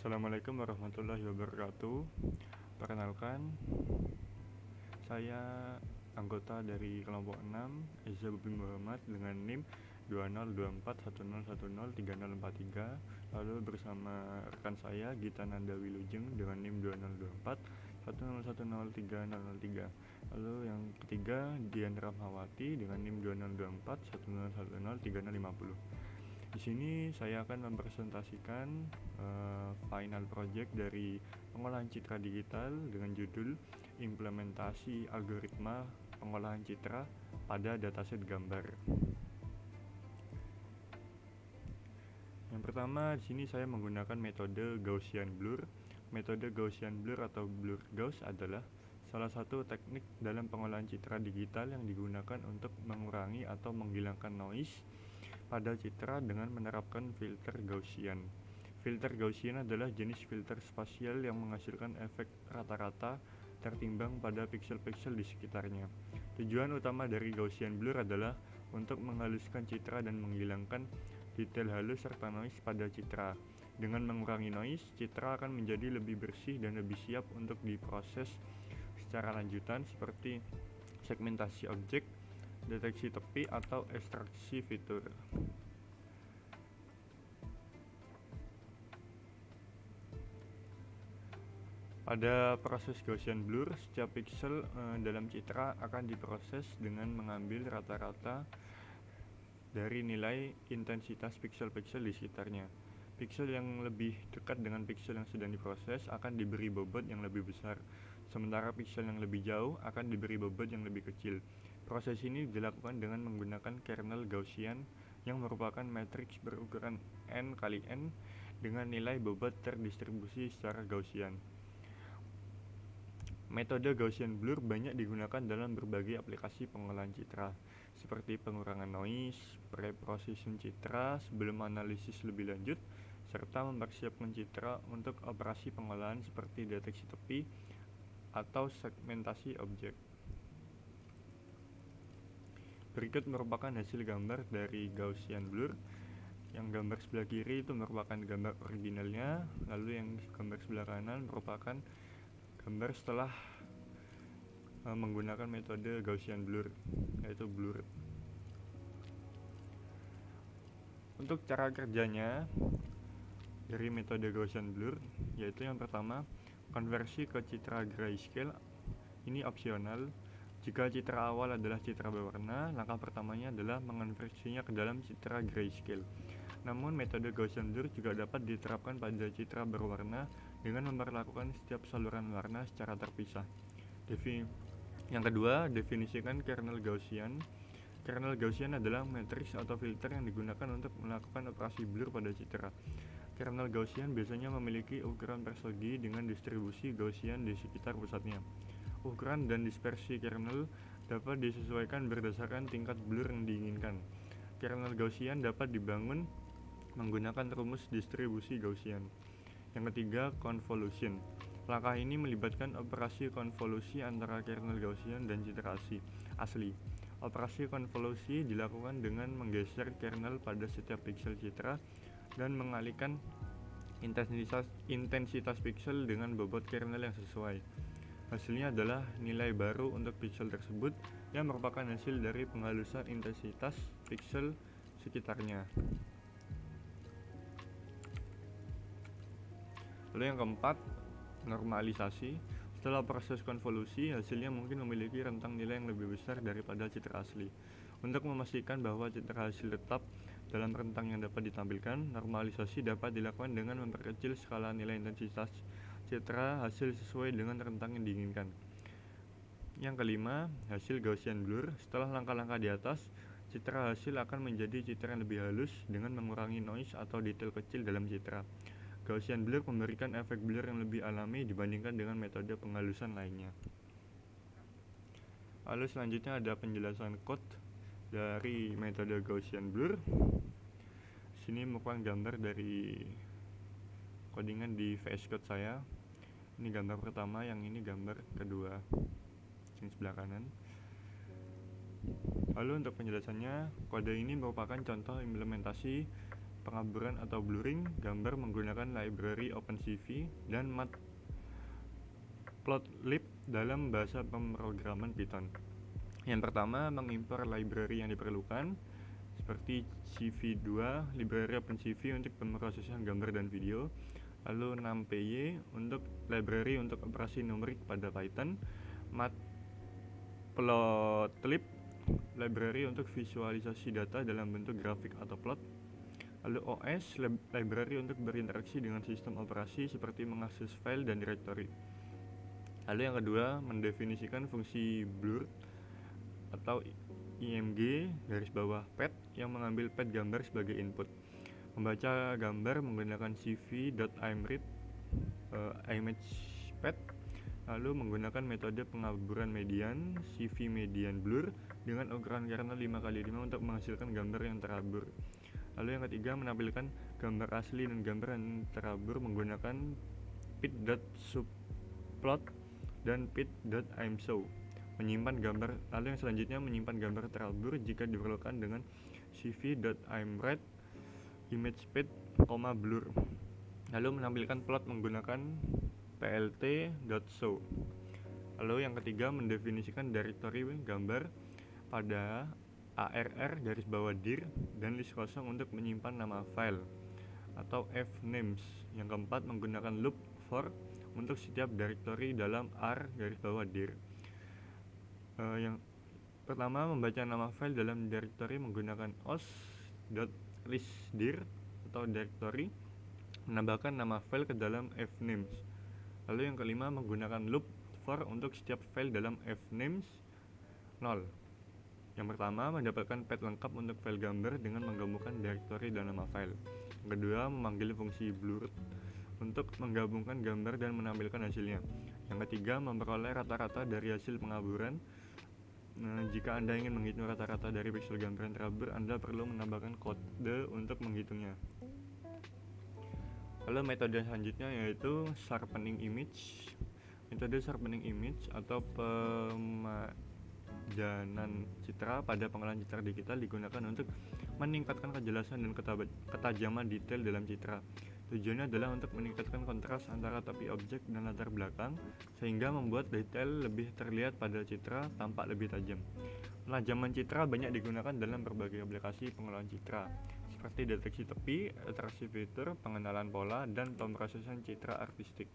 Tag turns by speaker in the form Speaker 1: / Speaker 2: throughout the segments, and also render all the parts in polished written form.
Speaker 1: Assalamualaikum warahmatullahi wabarakatuh. Perkenalkan, saya anggota dari kelompok 6 Eza Bubi Muhammad dengan NIM 202410103043. Lalu bersama rekan saya Gita Nanda Wilujeng dengan NIM 202410103003. Lalu yang ketiga Dian Ramhawati dengan NIM 202410103050. Di sini saya akan mempresentasikan final project dari pengolahan citra digital dengan judul implementasi algoritma pengolahan citra pada dataset gambar. Yang pertama, di sini saya menggunakan metode Gaussian blur. Metode Gaussian blur atau blur Gauss adalah salah satu teknik dalam pengolahan citra digital yang digunakan untuk mengurangi atau menghilangkan noise pada citra dengan menerapkan filter Gaussian. Filter Gaussian adalah jenis filter spasial yang menghasilkan efek rata-rata tertimbang pada piksel-piksel di sekitarnya. Tujuan utama dari Gaussian blur adalah untuk menghaluskan citra dan menghilangkan detail halus serta noise pada citra. Dengan mengurangi noise, citra akan menjadi lebih bersih dan lebih siap untuk diproses secara lanjutan seperti segmentasi objek, deteksi tepi, atau ekstraksi fitur. Pada proses Gaussian blur, setiap piksel dalam citra akan diproses dengan mengambil rata-rata dari nilai intensitas piksel-piksel di sekitarnya. Piksel yang lebih dekat dengan piksel yang sedang diproses akan diberi bobot yang lebih besar, sementara piksel yang lebih jauh akan diberi bobot yang lebih kecil. Proses ini dilakukan dengan menggunakan kernel Gaussian yang merupakan matriks berukuran n kali n dengan nilai bobot terdistribusi secara Gaussian. Metode Gaussian blur banyak digunakan dalam berbagai aplikasi pengolahan citra, seperti pengurangan noise, pre-processing citra sebelum analisis lebih lanjut, serta mempersiapkan citra untuk operasi pengolahan seperti deteksi tepi atau segmentasi objek. Berikut merupakan hasil gambar dari Gaussian blur. Yang gambar sebelah kiri itu merupakan gambar originalnya, lalu yang gambar sebelah kanan merupakan gambar setelah menggunakan metode Gaussian blur, yaitu blur. Untuk cara kerjanya dari metode Gaussian blur, yaitu yang pertama, konversi ke citra grayscale. Ini opsional. Jika citra awal adalah citra berwarna, langkah pertamanya adalah mengonversinya ke dalam citra grayscale. Namun metode Gaussian blur juga dapat diterapkan pada citra berwarna dengan memperlakukan setiap saluran warna secara terpisah. Yang kedua, definisikan kernel Gaussian. Kernel Gaussian adalah matriks atau filter yang digunakan untuk melakukan operasi blur pada citra. Kernel Gaussian biasanya memiliki ukuran persegi dengan distribusi Gaussian di sekitar pusatnya. Ukuran dan dispersi kernel dapat disesuaikan berdasarkan tingkat blur yang diinginkan. Kernel Gaussian dapat dibangun menggunakan rumus distribusi Gaussian. Yang ketiga, convolution. Langkah ini melibatkan operasi konvolusi antara kernel Gaussian dan citra asli. Operasi konvolusi dilakukan dengan menggeser kernel pada setiap piksel citra dan mengalihkan intensitas piksel dengan bobot kernel yang sesuai. Hasilnya adalah nilai baru untuk piksel tersebut yang merupakan hasil dari penghalusan intensitas piksel sekitarnya. Lalu yang keempat, normalisasi. Setelah proses konvolusi, hasilnya mungkin memiliki rentang nilai yang lebih besar daripada citra asli. Untuk memastikan bahwa citra hasil tetap dalam rentang yang dapat ditampilkan, normalisasi dapat dilakukan dengan memperkecil skala nilai intensitas citra hasil sesuai dengan rentang yang diinginkan. Yang kelima, hasil Gaussian blur. Setelah langkah-langkah di atas, citra hasil akan menjadi citra yang lebih halus dengan mengurangi noise atau detail kecil dalam citra. Gaussian blur memberikan efek blur yang lebih alami dibandingkan dengan metode penghalusan lainnya. Lalu selanjutnya ada penjelasan code dari metode Gaussian blur. Sini merupakan gambar dari codingan di VS Code saya. Ini gambar pertama, yang ini gambar kedua, yang sebelah kanan. Lalu untuk penjelasannya, kode ini merupakan contoh implementasi pengaburan atau blurring gambar menggunakan library OpenCV dan Matplotlib dalam bahasa pemrograman Python. Yang pertama, mengimpor library yang diperlukan seperti CV2, library OpenCV untuk pemrosesan gambar dan video, lalu 6py untuk library untuk operasi numerik pada Python, Matplotlib library untuk visualisasi data dalam bentuk grafik atau plot, lalu OS library untuk berinteraksi dengan sistem operasi seperti mengakses file dan directory. Lalu yang kedua, mendefinisikan fungsi blur atau img garis bawah pet yang mengambil pet gambar sebagai input, membaca gambar menggunakan cv.imread imagepet, lalu menggunakan metode pengaburan median cv median blur dengan ukuran kernel 5x5 untuk menghasilkan gambar yang terabur. Lalu yang ketiga, menampilkan gambar asli dan gambar yang terabur menggunakan pit.subplot dan pit.imshow, menyimpan gambar. Lalu yang selanjutnya, menyimpan gambar terabur jika diperlukan dengan cv.imread imagepet, blur. Lalu menampilkan plot menggunakan plt.show. Lalu yang ketiga, mendefinisikan directory gambar pada arr garis bawah dir dan list kosong untuk menyimpan nama file atau fnames. Yang keempat, menggunakan loop for untuk setiap directory dalam r garis bawah dir. Yang pertama, membaca nama file dalam directory menggunakan os.listdir atau directory, menambahkan nama file ke dalam fnames. Lalu yang kelima, menggunakan loop for untuk setiap file dalam fnames 0. Yang pertama, mendapatkan path lengkap untuk file gambar dengan menggabungkan directory dan nama file. Yang kedua, memanggil fungsi blur untuk menggabungkan gambar dan menampilkan hasilnya. Yang ketiga, memperoleh rata-rata dari hasil pengaburan. Jika Anda ingin menghitung rata-rata dari pixel gambar yang terabur, Anda perlu menambahkan kode untuk menghitungnya. Lalu metode selanjutnya yaitu sharpening image. Metode sharpening image atau pemajanan citra pada pengolahan citra digital digunakan untuk meningkatkan kejelasan dan ketajaman detail dalam citra. Tujuannya adalah untuk meningkatkan kontras antara tepi objek dan latar belakang sehingga membuat detail lebih terlihat pada citra tampak lebih tajam. Penajaman citra banyak digunakan dalam berbagai aplikasi pengolahan citra seperti deteksi tepi, atraksi fitur, pengenalan pola, dan pemrosesan citra artistik.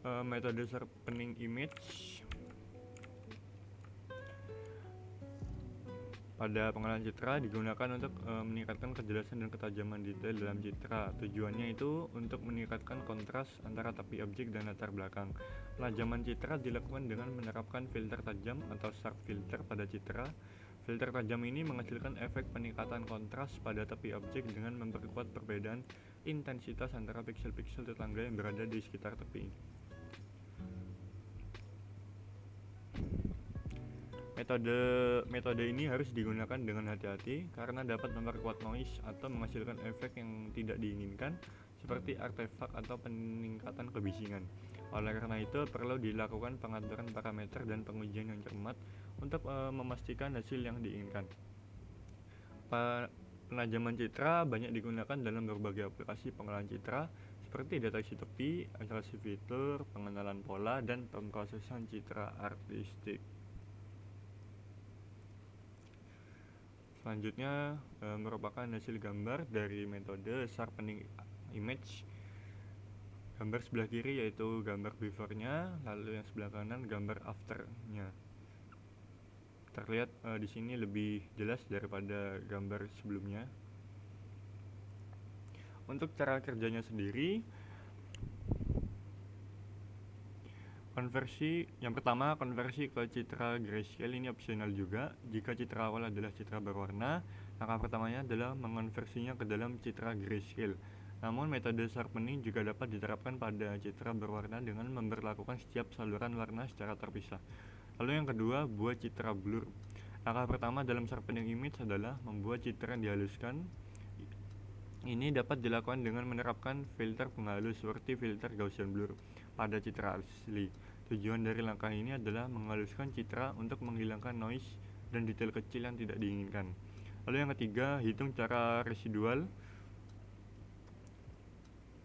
Speaker 1: Metode sharpening image pada pengolahan citra digunakan untuk meningkatkan kejelasan dan ketajaman detail dalam citra. Tujuannya itu untuk meningkatkan kontras antara tepi objek dan latar belakang. Penajaman citra dilakukan dengan menerapkan filter tajam atau sharp filter pada citra. Filter tajam ini menghasilkan efek peningkatan kontras pada tepi objek dengan memperkuat perbedaan intensitas antara piksel-piksel tetangga yang berada di sekitar tepi. Metode ini harus digunakan dengan hati-hati karena dapat memperkuat noise atau menghasilkan efek yang tidak diinginkan seperti artefak atau peningkatan kebisingan. Oleh karena itu, perlu dilakukan pengaturan parameter dan pengujian yang cermat untuk memastikan hasil yang diinginkan. Penajaman citra banyak digunakan dalam berbagai aplikasi pengolahan citra seperti deteksi tepi, atraksi fitur, pengenalan pola, dan pemrosesan citra artistik. Selanjutnya merupakan hasil gambar dari metode sharpening image. Gambar sebelah kiri yaitu gambar before-nya, lalu yang sebelah kanan gambar after-nya. Terlihat di sini lebih jelas daripada gambar sebelumnya. Untuk cara kerjanya sendiri, yang pertama, konversi ke citra grayscale ini opsional juga. Jika citra awal adalah citra berwarna, langkah pertamanya adalah mengonversinya ke dalam citra grayscale. Namun metode sharpening juga dapat diterapkan pada citra berwarna dengan memberlakukan setiap saluran warna secara terpisah. Lalu yang kedua, buat citra blur. Langkah pertama dalam sharpening image adalah membuat citra yang dihaluskan Ini dapat dilakukan dengan menerapkan filter penghalus seperti filter Gaussian blur pada citra asli. Tujuan dari langkah ini adalah menghaluskan citra untuk menghilangkan noise dan detail kecil yang tidak diinginkan. Lalu yang ketiga, hitung cara residual.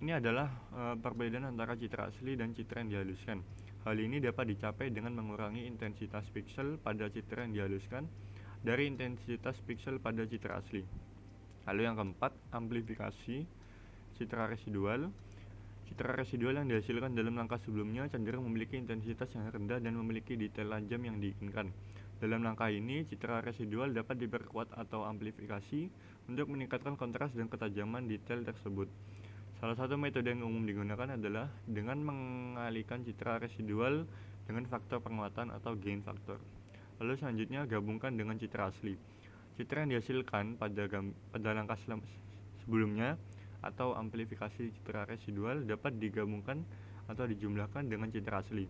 Speaker 1: Ini adalah perbedaan antara citra asli dan citra yang dihaluskan. Hal ini dapat dicapai dengan mengurangi intensitas piksel pada citra yang dihaluskan dari intensitas piksel pada citra asli. Lalu yang keempat, amplifikasi citra residual. Citra residual yang dihasilkan dalam langkah sebelumnya cenderung memiliki intensitas yang rendah dan memiliki detail tajam yang diinginkan. Dalam langkah ini, citra residual dapat diperkuat atau amplifikasi untuk meningkatkan kontras dan ketajaman detail tersebut. Salah satu metode yang umum digunakan adalah dengan mengalihkan citra residual dengan faktor penguatan atau gain factor. Lalu selanjutnya gabungkan dengan citra asli. Citra yang dihasilkan pada langkah sebelumnya atau amplifikasi citra residual dapat digabungkan atau dijumlahkan dengan citra asli.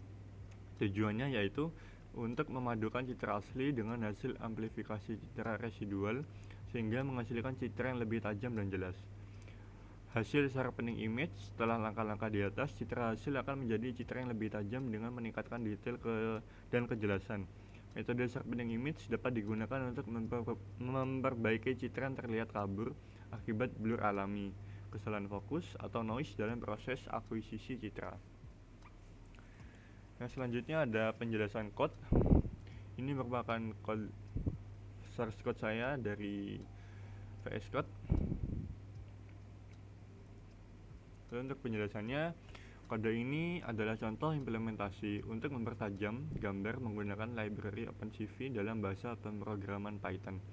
Speaker 1: Tujuannya yaitu untuk memadukan citra asli dengan hasil amplifikasi citra residual sehingga menghasilkan citra yang lebih tajam dan jelas. Hasil sharpening image setelah langkah-langkah di atas, citra hasil akan menjadi citra yang lebih tajam dengan meningkatkan detail dan kejelasan. Metode sharpening image dapat digunakan untuk memperbaiki citra yang terlihat kabur akibat blur alami, kesalahan fokus, atau noise dalam proses akuisisi citra. Yang selanjutnya ada penjelasan code. Ini merupakan source code saya dari VS Code. Untuk penjelasannya, kode ini adalah contoh implementasi untuk mempertajam gambar menggunakan library OpenCV dalam bahasa pemrograman Python.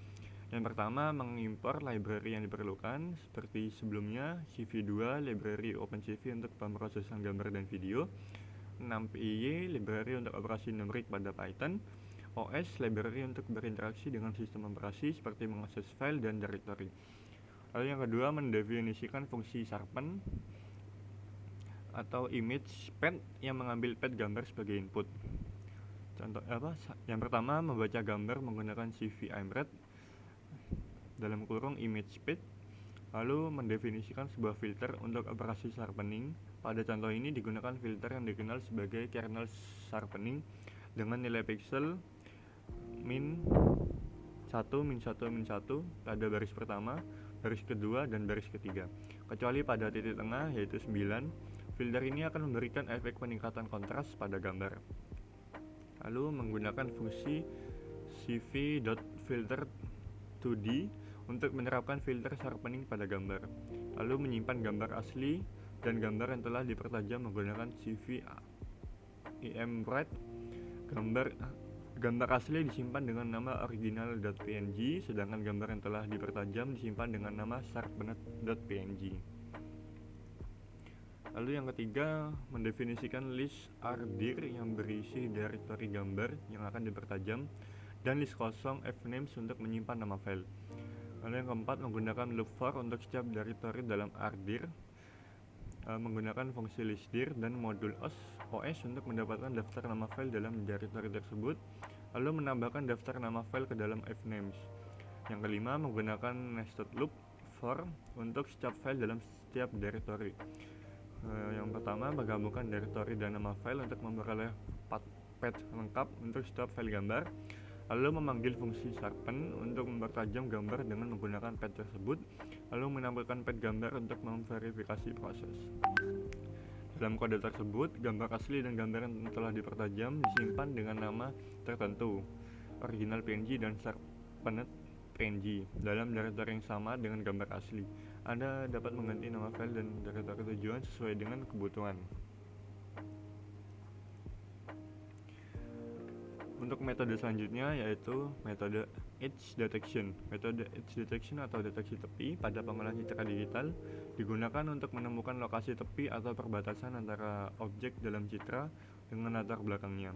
Speaker 1: Yang pertama, mengimpor library yang diperlukan seperti sebelumnya, CV2 library OpenCV untuk pemrosesan gambar dan video, 6PY library untuk operasi numerik pada Python, OS library untuk berinteraksi dengan sistem operasi seperti mengakses file dan directory. Lalu yang kedua, mendefinisikan fungsi sharpen atau image pad yang mengambil pad gambar sebagai input. Contoh Yang pertama, membaca gambar menggunakan CV IMRED dalam kurung image pad, lalu mendefinisikan sebuah filter untuk operasi sharpening. Pada contoh ini digunakan filter yang dikenal sebagai kernel sharpening dengan nilai pixel min 1, min 1, min 1 pada baris pertama, baris kedua, dan baris ketiga, kecuali pada titik tengah yaitu 9. Filter ini akan memberikan efek peningkatan kontras pada gambar. Lalu menggunakan fungsi cv.filter2d untuk menerapkan filter sharpening pada gambar. Lalu menyimpan gambar asli dan gambar yang telah dipertajam menggunakan CV IMRED. Gambar asli disimpan dengan nama original.png, sedangkan gambar yang telah dipertajam disimpan dengan nama sharpened.png. Lalu yang ketiga, mendefinisikan list ardir yang berisi directory gambar yang akan dipertajam dan list kosong fnames untuk menyimpan nama file. Lalu yang keempat, menggunakan loop for untuk setiap directory dalam ardir, menggunakan fungsi listdir dan modul OS untuk mendapatkan daftar nama file dalam directory tersebut, lalu menambahkan daftar nama file ke dalam fnames. Yang kelima, menggunakan nested loop for untuk setiap file dalam setiap directory. Yang pertama, menggabungkan directory dan nama file untuk memperoleh path lengkap untuk setiap file gambar, lalu memanggil fungsi sharpen untuk mempertajam gambar dengan menggunakan path tersebut, lalu menampilkan path gambar untuk memverifikasi proses. Dalam kode tersebut, gambar asli dan gambar yang telah dipertajam disimpan dengan nama tertentu, original PNG dan sharpened PNG, dalam directory yang sama dengan gambar asli. Anda dapat mengganti nama file dan directory tujuan sesuai dengan kebutuhan. Untuk metode selanjutnya yaitu metode edge detection. Metode edge detection atau deteksi tepi pada pengolahan citra digital digunakan untuk menemukan lokasi tepi atau perbatasan antara objek dalam citra dengan latar belakangnya.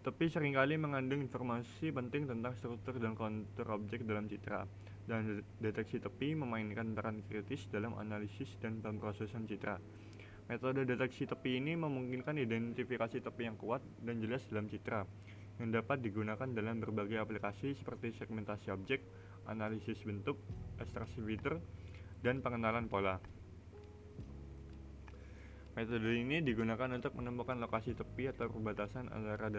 Speaker 1: Tepi seringkali mengandung informasi penting tentang struktur dan kontur objek dalam citra, dan deteksi tepi memainkan peran kritis dalam analisis dan pemrosesan citra. Metode deteksi tepi ini memungkinkan identifikasi tepi yang kuat dan jelas dalam citra, yang dapat digunakan dalam berbagai aplikasi seperti segmentasi objek, analisis bentuk, ekstraksi fitur, dan pengenalan pola. Metode ini digunakan untuk menemukan lokasi tepi atau perbatasan antara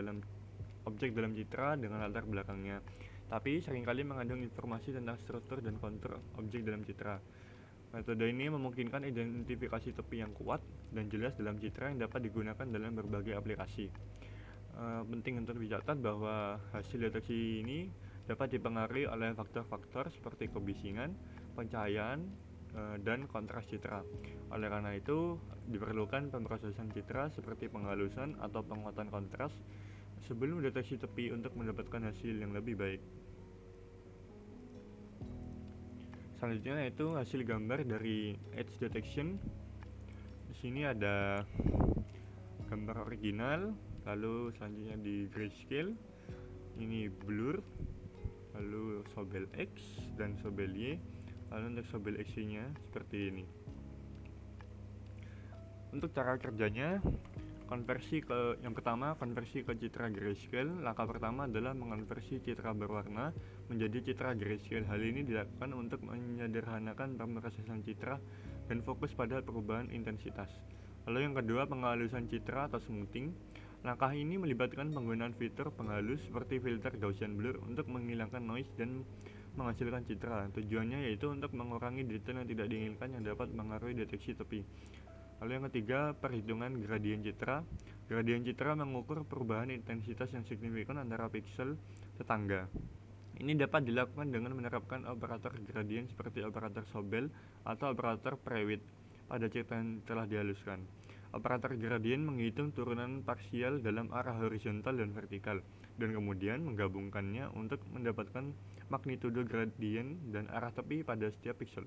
Speaker 1: objek dalam citra dengan latar belakangnya, tapi seringkali mengandung informasi tentang struktur dan kontur objek dalam citra. Metode ini memungkinkan identifikasi tepi yang kuat dan jelas dalam citra yang dapat digunakan dalam berbagai aplikasi. Penting untuk dicatat bahwa hasil deteksi ini dapat dipengaruhi oleh faktor-faktor seperti kebisingan, pencahayaan, dan kontras citra. Oleh karena itu, diperlukan pemrosesan citra seperti penghalusan atau penguatan kontras sebelum deteksi tepi untuk mendapatkan hasil yang lebih baik. Selanjutnya yaitu hasil gambar dari edge detection. Di sini ada gambar original, lalu selanjutnya di grayscale, ini blur, lalu sobel X dan sobel Y. Lalu untuk sobel X-nya seperti ini. Untuk cara kerjanya, yang pertama konversi ke citra grayscale. Langkah pertama adalah mengonversi citra berwarna menjadi citra grayscale. Hal ini dilakukan untuk menyederhanakan pemrosesan citra dan fokus pada perubahan intensitas. Lalu yang kedua, penghalusan citra atau smoothing. Langkah ini melibatkan penggunaan fitur penghalus seperti filter Gaussian blur untuk menghilangkan noise dan menghasilkan citra. Tujuannya yaitu untuk mengurangi detail yang tidak diinginkan yang dapat mengaruhi deteksi tepi. Lalu yang ketiga, perhitungan gradien citra. Gradien citra mengukur perubahan intensitas yang signifikan antara piksel tetangga. Ini dapat dilakukan dengan menerapkan operator gradien seperti operator Sobel atau operator Prewitt pada citra yang telah dihaluskan. Operator gradien menghitung turunan parsial dalam arah horizontal dan vertikal, dan kemudian menggabungkannya untuk mendapatkan magnitudo gradien dan arah tepi pada setiap piksel.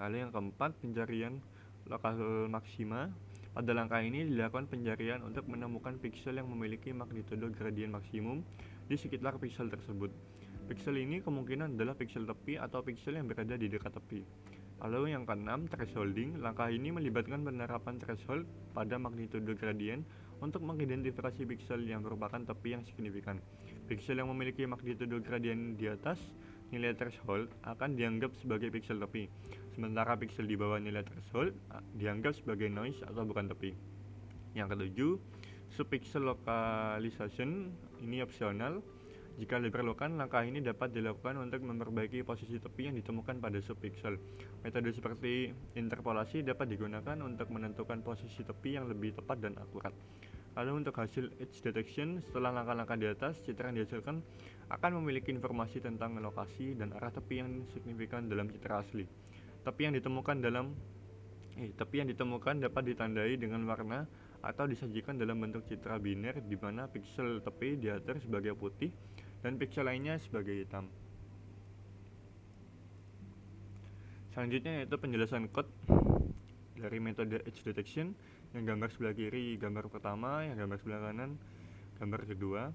Speaker 1: Lalu yang keempat, pencarian lokal maksima. Pada langkah ini dilakukan pencarian untuk menemukan piksel yang memiliki magnitudo gradien maksimum di sekitar piksel tersebut. Piksel ini kemungkinan adalah piksel tepi atau piksel yang berada di dekat tepi. Lalu yang keenam, thresholding. Langkah ini melibatkan penerapan threshold pada magnitudo gradien untuk mengidentifikasi piksel yang merupakan tepi yang signifikan. Piksel yang memiliki magnitudo gradien di atas nilai threshold akan dianggap sebagai piksel tepi, sementara piksel di bawah nilai threshold dianggap sebagai noise atau bukan tepi. Yang ketujuh, subpixel localization. Ini opsional. Jika diperlukan, langkah ini dapat dilakukan untuk memperbaiki posisi tepi yang ditemukan pada subpixel. Metode seperti interpolasi dapat digunakan untuk menentukan posisi tepi yang lebih tepat dan akurat. Lalu untuk hasil edge detection, setelah langkah-langkah di atas, citra yang dihasilkan akan memiliki informasi tentang lokasi dan arah tepi yang signifikan dalam citra asli. Tepi yang ditemukan dapat ditandai dengan warna atau disajikan dalam bentuk citra biner di mana piksel tepi diatur sebagai putih dan piksel lainnya sebagai hitam. Selanjutnya yaitu penjelasan code dari metode edge detection. Yang gambar sebelah kiri gambar pertama, yang gambar sebelah kanan gambar kedua.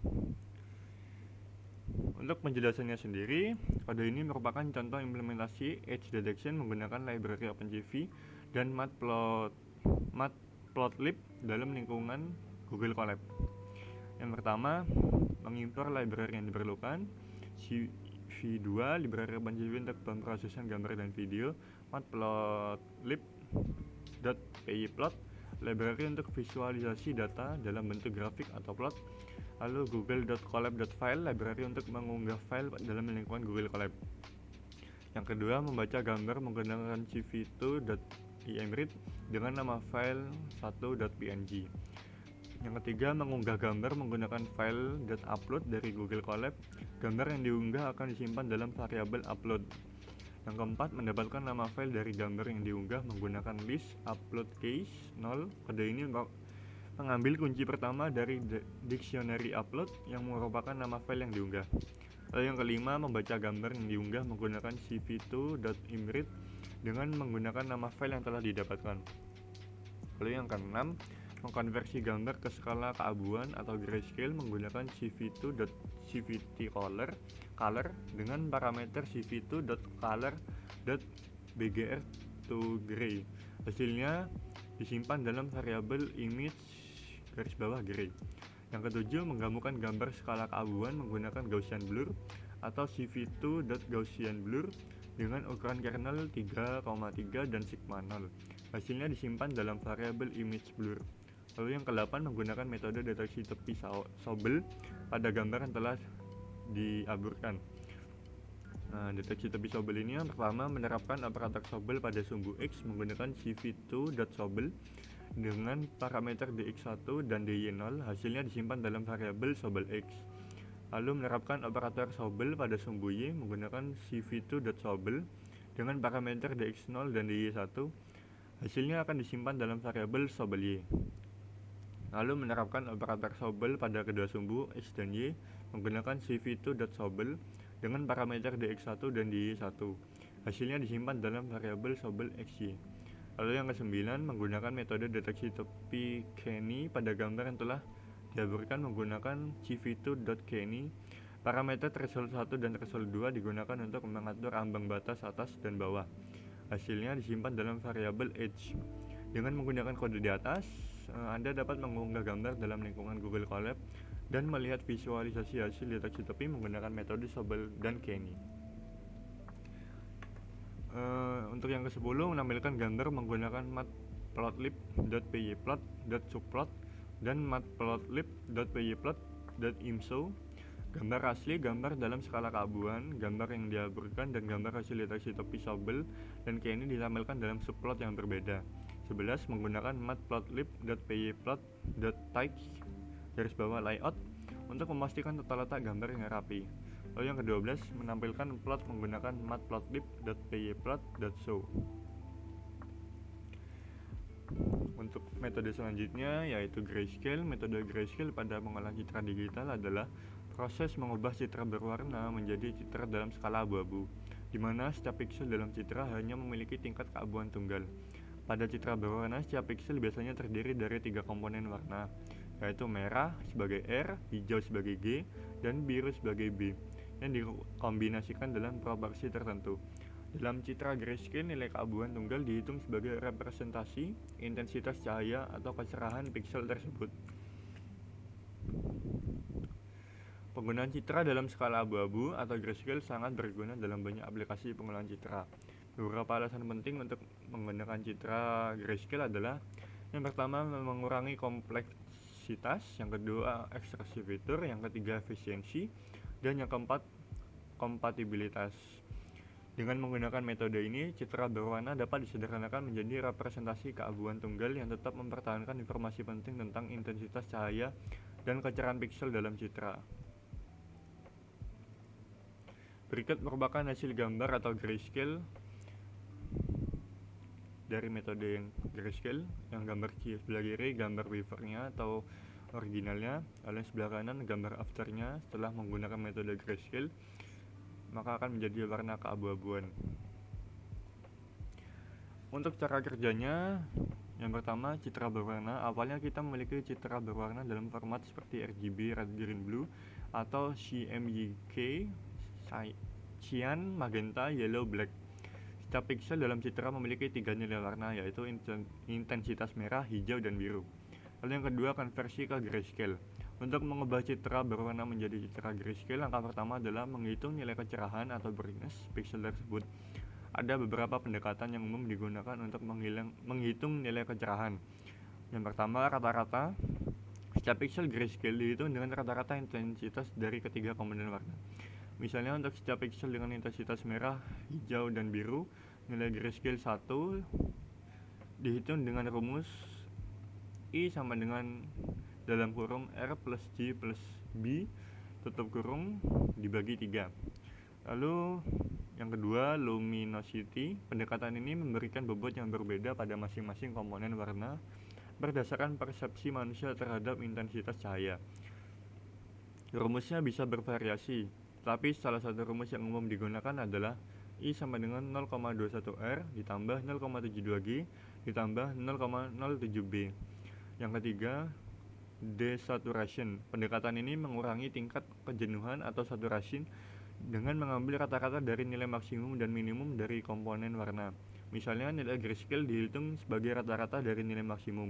Speaker 1: Untuk penjelasannya sendiri, kode ini merupakan contoh implementasi edge detection menggunakan library OpenCV dan Matplotlib dalam lingkungan Google Colab. Yang pertama, mengimpor library yang diperlukan. CV2, library OpenCV untuk pemrosesan gambar dan video. Matplotlib.pyplot, library untuk visualisasi data dalam bentuk grafik atau plot. Lalu google.colab.file, library untuk mengunggah file dalam lingkungan Google Colab. Yang kedua, membaca gambar menggunakan cv2.imread dengan nama file 1.png. Yang ketiga, mengunggah gambar menggunakan file .upload dari Google Colab. Gambar yang diunggah akan disimpan dalam variabel upload. Yang keempat, mendapatkan nama file dari gambar yang diunggah menggunakan list upload case 0. Kode ini mengambil kunci pertama dari dictionary upload yang merupakan nama file yang diunggah. Lalu yang kelima, membaca gambar yang diunggah menggunakan cv2.imread dengan menggunakan nama file yang telah didapatkan. Lalu yang keenam, mengkonversi gambar ke skala keabuan atau grayscale menggunakan cv2.cvtcolor dengan parameter cv2.color.bgr to gray. Hasilnya disimpan dalam variabel image_gray. Yang ketujuh, menggabungkan gambar skala keabuan menggunakan Gaussian blur atau cv2.gaussian blur dengan ukuran kernel 3,3 dan sigma 0. Hasilnya disimpan dalam variabel image blur. Lalu yang ke-8 menggunakan metode deteksi tepi Sobel pada gambar yang telah diaburkan. Nah, deteksi tepi Sobel ini yang pertama menerapkan operator Sobel pada sumbu X menggunakan cv2.sobel dengan parameter dx1 dan dy0. Hasilnya disimpan dalam variabel Sobel X. Lalu menerapkan operator Sobel pada sumbu Y menggunakan cv2.sobel dengan parameter dx0 dan dy1. Hasilnya akan disimpan dalam variabel Sobel Y. Lalu menerapkan operator Sobel pada kedua sumbu X dan Y menggunakan cv2.sobel dengan parameter dx1 dan dy1. Hasilnya disimpan dalam variabel Sobel XY. Lalu yang ke-9 menggunakan metode deteksi tepi Kenny pada gambar yang telah diaburkan menggunakan cv2.kenny. Parameter threshold 1 dan threshold 2 digunakan untuk mengatur ambang batas atas dan bawah. Hasilnya disimpan dalam variabel edge. Dengan menggunakan kode di atas, Anda dapat mengunggah gambar dalam lingkungan Google Colab dan melihat visualisasi hasil deteksi tepi menggunakan metode Sobel dan Kenny. Untuk yang ke-10 menampilkan gambar menggunakan matplotlib.pyplot.subplot dan matplotlib.pyplot.imshow. Gambar asli, gambar dalam skala keabuan, gambar yang diaburkan, dan gambar hasil deteksi tepi Sobel dan Kenny ditampilkan dalam subplot yang berbeda. 11 menggunakan matplotlib.pyplot.type_layout untuk memastikan tata letak gambar yang rapi. Lalu yang ke-12 menampilkan plot menggunakan matplotlib.pyplot.show. Untuk metode selanjutnya yaitu grayscale. Metode grayscale pada pengolahan citra digital adalah proses mengubah citra berwarna menjadi citra dalam skala abu-abu, di mana setiap pixel dalam citra hanya memiliki tingkat keabuan tunggal. Pada citra berwarna, setiap pixel biasanya terdiri dari 3 komponen warna, yaitu merah sebagai R, hijau sebagai G, dan biru sebagai B, yang dikombinasikan dalam proporsi tertentu. Dalam citra grayscale, nilai keabuan tunggal dihitung sebagai representasi intensitas cahaya atau kecerahan pixel tersebut. Penggunaan citra dalam skala abu-abu atau grayscale sangat berguna dalam banyak aplikasi pengolahan citra. Beberapa alasan penting untuk menggunakan citra grayscale adalah: yang pertama, mengurangi kompleksitas, yang kedua, ekstraksi fitur, yang ketiga, efisiensi, dan yang keempat, kompatibilitas. Dengan menggunakan metode ini, citra berwarna dapat disederhanakan menjadi representasi keabuan tunggal yang tetap mempertahankan informasi penting tentang intensitas cahaya dan kecerahan pixel dalam citra. Berikut merupakan hasil gambar atau grayscale dari metode yang grayscale. Yang gambar sebelah kiri gambar beavernya atau originalnya, lalu yang sebelah kanan gambar afternya setelah menggunakan metode grayscale, maka akan menjadi warna keabu-abuan. Untuk cara kerjanya, yang pertama, citra berwarna. Awalnya kita memiliki citra berwarna dalam format seperti RGB, red, green, blue, atau CMYK, cyan, magenta, yellow, black. Setiap pixel dalam citra memiliki 3 nilai warna, yaitu intensitas merah, hijau, dan biru. Lalu yang kedua, konversi ke grayscale. Untuk mengubah citra berwarna menjadi citra grayscale, langkah pertama adalah menghitung nilai kecerahan atau brightness pixel tersebut. Ada beberapa pendekatan yang umum digunakan untuk menghitung nilai kecerahan. Yang pertama, rata-rata. Setiap pixel grayscale dihitung dengan rata-rata intensitas dari ketiga komponen warna. Misalnya untuk setiap pixel dengan intensitas merah, hijau, dan biru, nilai grayscale 1 dihitung dengan rumus I sama dengan dalam kurung R plus G plus B tutup kurung dibagi 3. Lalu yang kedua, luminosity. Pendekatan ini memberikan bobot yang berbeda pada masing-masing komponen warna berdasarkan persepsi manusia terhadap intensitas cahaya. Rumusnya bisa bervariasi, tapi salah satu rumus yang umum digunakan adalah I sama dengan 0,21 R ditambah 0,72 G ditambah 0,07 B. Yang ketiga, desaturation. Pendekatan ini mengurangi tingkat kejenuhan atau saturation dengan mengambil rata-rata dari nilai maksimum dan minimum dari komponen warna. Misalnya nilai grayscale dihitung sebagai rata-rata dari nilai maksimum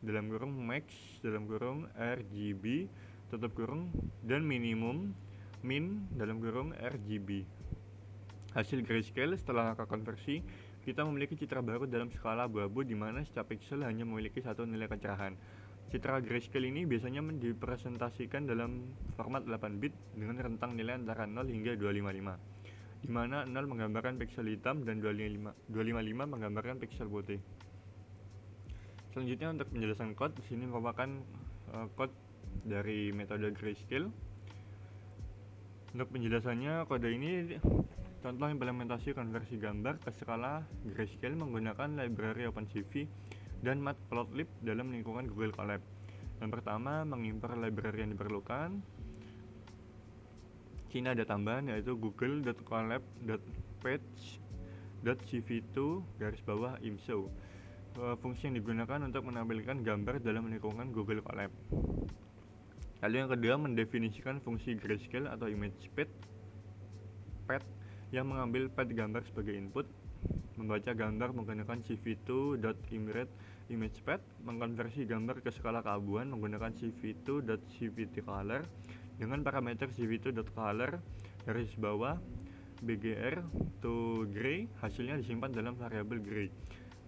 Speaker 1: dalam kurung max dalam kurung RGB tutup kurung dan minimum min dalam kurung RGB. Hasil grayscale setelah angka konversi, kita memiliki citra baru dalam skala abu-abu di mana setiap pixel hanya memiliki satu nilai kecerahan. Citra grayscale ini biasanya dipresentasikan dalam format 8 bit dengan rentang nilai antara 0 hingga 255, di mana 0 menggambarkan pixel hitam dan 255 menggambarkan pixel putih. Selanjutnya untuk penjelasan code, di sini merupakan code dari metode grayscale. Untuk penjelasannya, kode ini contoh implementasi konversi gambar ke skala grayscale menggunakan library OpenCV dan Matplotlib dalam lingkungan Google Colab. Yang pertama, mengimpor library yang diperlukan. Sini ada tambahan yaitu google.colab.page.cv2-imso. Fungsi yang digunakan untuk menampilkan gambar dalam lingkungan Google Colab. Lalu yang kedua, mendefinisikan fungsi grayscale atau image pad yang mengambil pad gambar sebagai input, membaca gambar menggunakan cv2.imret_imagepad, mengkonversi gambar ke skala keabuan menggunakan cv2.cvtcolor dengan parameter cv2.color BGR to gray, hasilnya disimpan dalam variabel gray.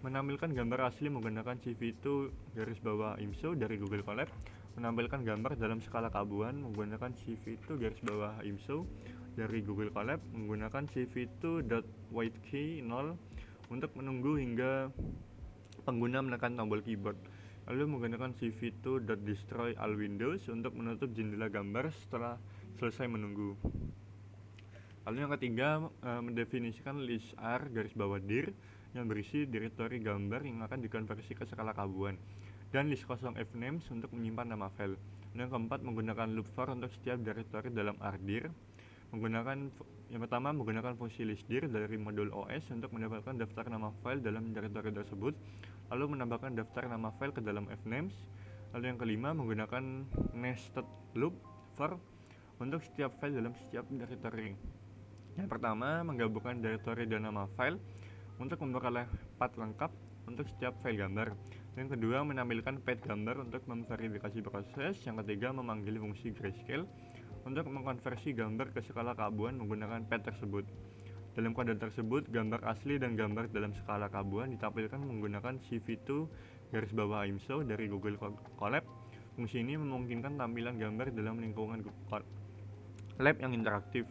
Speaker 1: Menampilkan gambar asli menggunakan cv2.imso dari Google Colab, menampilkan gambar dalam skala keabuan menggunakan cv2.imso dari Google Colab, menggunakan cv2.whitekey0 untuk menunggu hingga pengguna menekan tombol keyboard, lalu menggunakan cv2.destroy all windows untuk menutup jendela gambar setelah selesai menunggu. Lalu yang ketiga, mendefinisikan list_r_dir yang berisi direktori gambar yang akan dikonversi ke skala keabuan, dan list kosong fnames untuk menyimpan nama file. Yang keempat, menggunakan loop for untuk setiap direktori dalam rdir. Yang pertama, menggunakan fungsi listdir dari modul OS untuk mendapatkan daftar nama file dalam direktori tersebut, lalu menambahkan daftar nama file ke dalam fnames. Lalu yang kelima, menggunakan nested loop for untuk setiap file dalam setiap direktori. Yang pertama, menggabungkan direktori dan nama file untuk memperoleh path lengkap untuk setiap file gambar. Yang kedua, menampilkan path gambar untuk memverifikasi proses. Yang ketiga, memanggil fungsi grayscale untuk mengkonversi gambar ke skala keabuan menggunakan path tersebut. Dalam kode tersebut, gambar asli dan gambar dalam skala keabuan ditampilkan menggunakan cv2.imso dari Google Colab. Fungsi ini memungkinkan tampilan gambar dalam lingkungan lab yang interaktif.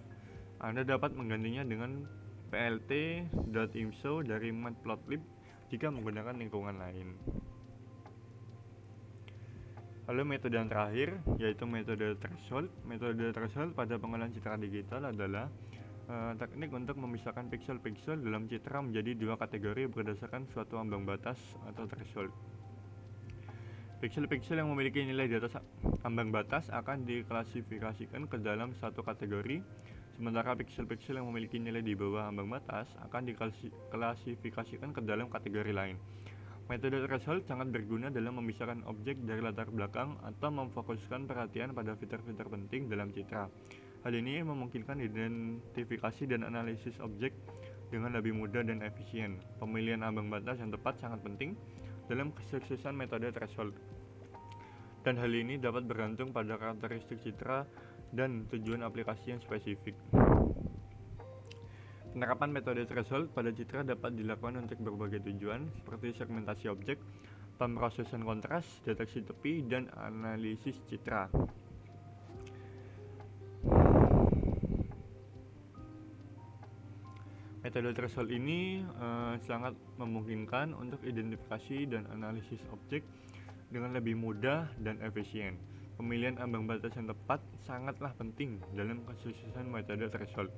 Speaker 1: Anda dapat menggantinya dengan plt.imso dari Matplotlib jika menggunakan lingkungan lain. Lalu metode yang terakhir yaitu metode threshold. Metode threshold pada pengolahan citra digital adalah teknik untuk memisahkan pixel-pixel dalam citra menjadi dua kategori berdasarkan suatu ambang batas atau threshold. Pixel-pixel yang memiliki nilai di atas ambang batas akan diklasifikasikan ke dalam satu kategori, sementara pixel-pixel yang memiliki nilai di bawah ambang batas akan diklasifikasikan ke dalam kategori lain. Metode threshold sangat berguna dalam memisahkan objek dari latar belakang atau memfokuskan perhatian pada fitur-fitur penting dalam citra. Hal ini memungkinkan identifikasi dan analisis objek dengan lebih mudah dan efisien. Pemilihan ambang batas yang tepat sangat penting dalam kesuksesan metode threshold, dan hal ini dapat bergantung pada karakteristik citra dan tujuan aplikasi yang spesifik. Penerapan metode threshold pada citra dapat dilakukan untuk berbagai tujuan seperti segmentasi objek, pemrosesan kontras, deteksi tepi, dan analisis citra. Metode threshold ini sangat memungkinkan untuk identifikasi dan analisis objek dengan lebih mudah dan efisien. Pemilihan ambang batas yang tepat sangatlah penting dalam kesuksesan metode threshold,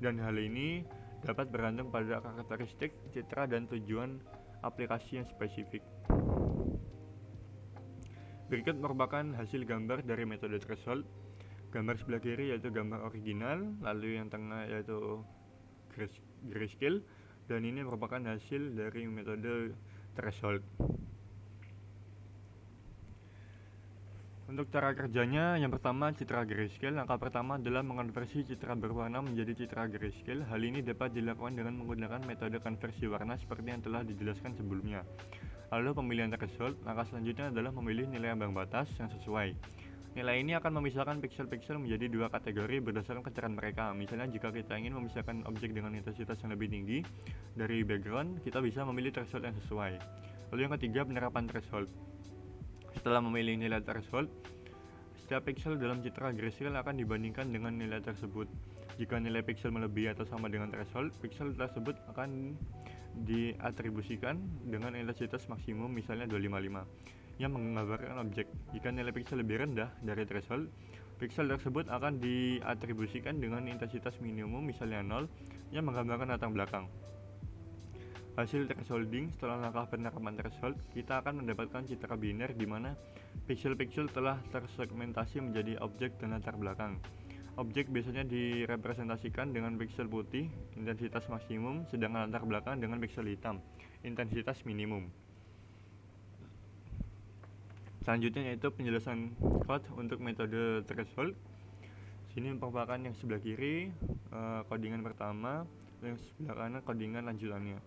Speaker 1: dan hal ini dapat bergantung pada karakteristik citra dan tujuan aplikasi yang spesifik. Berikut merupakan hasil gambar dari metode threshold. Gambar sebelah kiri yaitu gambar original, lalu yang tengah yaitu grayscale, dan ini merupakan hasil dari metode threshold. Untuk cara kerjanya, yang pertama citra grayscale. Langkah pertama adalah mengonversi citra berwarna menjadi citra grayscale. Hal ini dapat dilakukan dengan menggunakan metode konversi warna seperti yang telah dijelaskan sebelumnya. Lalu pemilihan threshold. Langkah selanjutnya adalah memilih nilai ambang batas yang sesuai. Nilai ini akan memisahkan piksel-piksel menjadi dua kategori berdasarkan kecerahan mereka. Misalnya jika kita ingin memisahkan objek dengan intensitas yang lebih tinggi dari background, kita bisa memilih threshold yang sesuai. Lalu yang ketiga, penerapan threshold. Setelah memilih nilai threshold, setiap piksel dalam citra grayscale akan dibandingkan dengan nilai tersebut. Jika nilai piksel melebihi atau sama dengan threshold, piksel tersebut akan diatribusikan dengan intensitas maksimum, misalnya 255, yang menggambarkan objek. Jika nilai piksel lebih rendah dari threshold, piksel tersebut akan diatribusikan dengan intensitas minimum, misalnya 0, yang menggambarkan latar belakang. Hasil thresholding. Setelah langkah penerapan threshold, kita akan mendapatkan citra biner di mana piksel-piksel telah tersegmentasi menjadi objek dan latar belakang. Objek biasanya direpresentasikan dengan piksel putih, intensitas maksimum, sedangkan latar belakang dengan piksel hitam, intensitas minimum. Selanjutnya yaitu penjelasan code untuk metode threshold. Sini merupakan yang sebelah kiri codingan pertama, yang sebelah kanan codingan lanjutannya.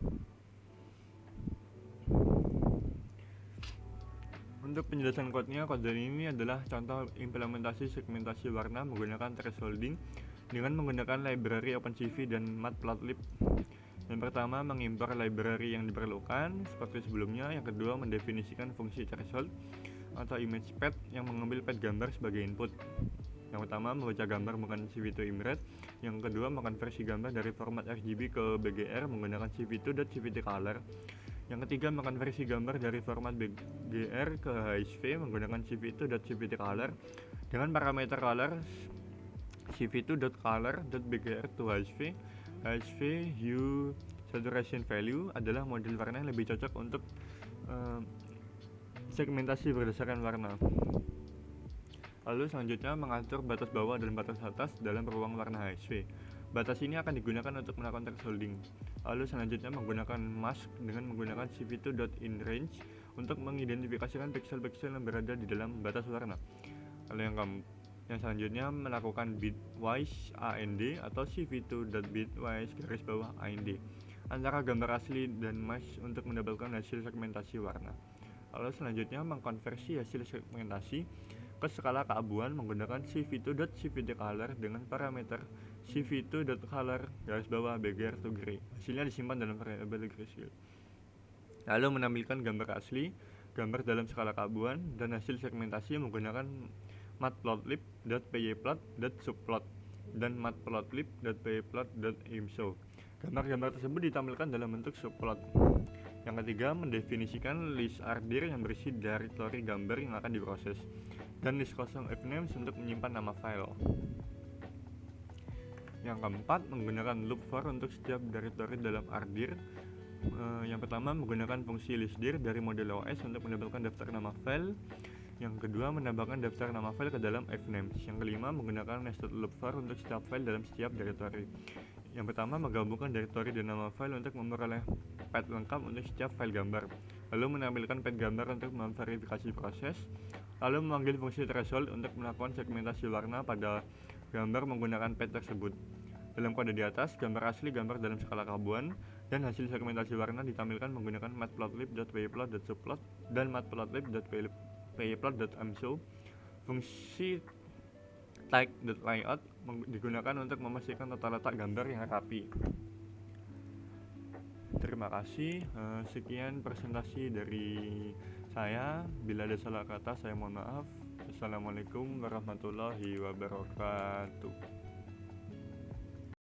Speaker 1: Untuk penjelasan kodenya, kode ini adalah contoh implementasi segmentasi warna menggunakan thresholding dengan menggunakan library OpenCV dan Matplotlib. Yang pertama, mengimpor library yang diperlukan seperti sebelumnya. Yang kedua, mendefinisikan fungsi threshold atau image path yang mengambil path gambar sebagai input. Yang pertama, membaca gambar menggunakan CV2ImRed. Yang kedua, mengkonversi gambar dari format RGB ke BGR menggunakan CV2.CVT_color. Yang ketiga, mengkonversi gambar dari format BGR ke HSV menggunakan CV2.CVT_color dengan parameter color CV2.color.bgr to HSV. HSV hue saturation value adalah model warna yang lebih cocok untuk segmentasi berdasarkan warna. Lalu selanjutnya, mengatur batas bawah dan batas atas dalam ruang warna HSV. Batas ini akan digunakan untuk melakukan thresholding. Lalu selanjutnya, menggunakan mask dengan menggunakan CV2.inRange untuk mengidentifikasikan piksel-piksel yang berada di dalam batas warna. Lalu yang selanjutnya, melakukan bitwise AND atau CV2.bitwise AND antara gambar asli dan mask untuk mendapatkan hasil segmentasi warna. Lalu selanjutnya, mengkonversi hasil segmentasi ke skala keabuan menggunakan CV2.CVT_color dengan parameter CV2.color BGR to gray. Hasilnya disimpan dalam variabel grayscale. Lalu menampilkan gambar asli, gambar dalam skala keabuan, dan hasil segmentasi menggunakan matplotlib.pyplot.subplot dan matplotlib.pyplot.imshow. Gambar-gambar tersebut ditampilkan dalam bentuk subplot. Yang ketiga, mendefinisikan list RDIR yang berisi directory gambar yang akan diproses, dan list kosong fnames untuk menyimpan nama file. Yang keempat, menggunakan loop for untuk setiap directory dalam RDIR. Yang pertama, menggunakan fungsi listdir dari model OS untuk mendapatkan daftar nama file. Yang kedua, menambahkan daftar nama file ke dalam fnames. Yang kelima, menggunakan nested loop for untuk setiap file dalam setiap directory. Yang pertama, menggabungkan directory dan nama file untuk memperoleh path lengkap untuk setiap file gambar, lalu menampilkan path gambar untuk memverifikasi proses, lalu memanggil fungsi threshold untuk melakukan segmentasi warna pada gambar menggunakan path tersebut. Dalam kode di atas, gambar asli, gambar dalam skala keabuan, dan hasil segmentasi warna ditampilkan menggunakan matplotlib.pyplot.subplot dan matplotlib.pyplot.imshow. Fungsi type.layout digunakan untuk memastikan tata letak gambar yang rapi. Terima kasih. Sekian presentasi dari saya. Bila ada salah kata, saya mohon maaf. Assalamualaikum warahmatullahi wabarakatuh.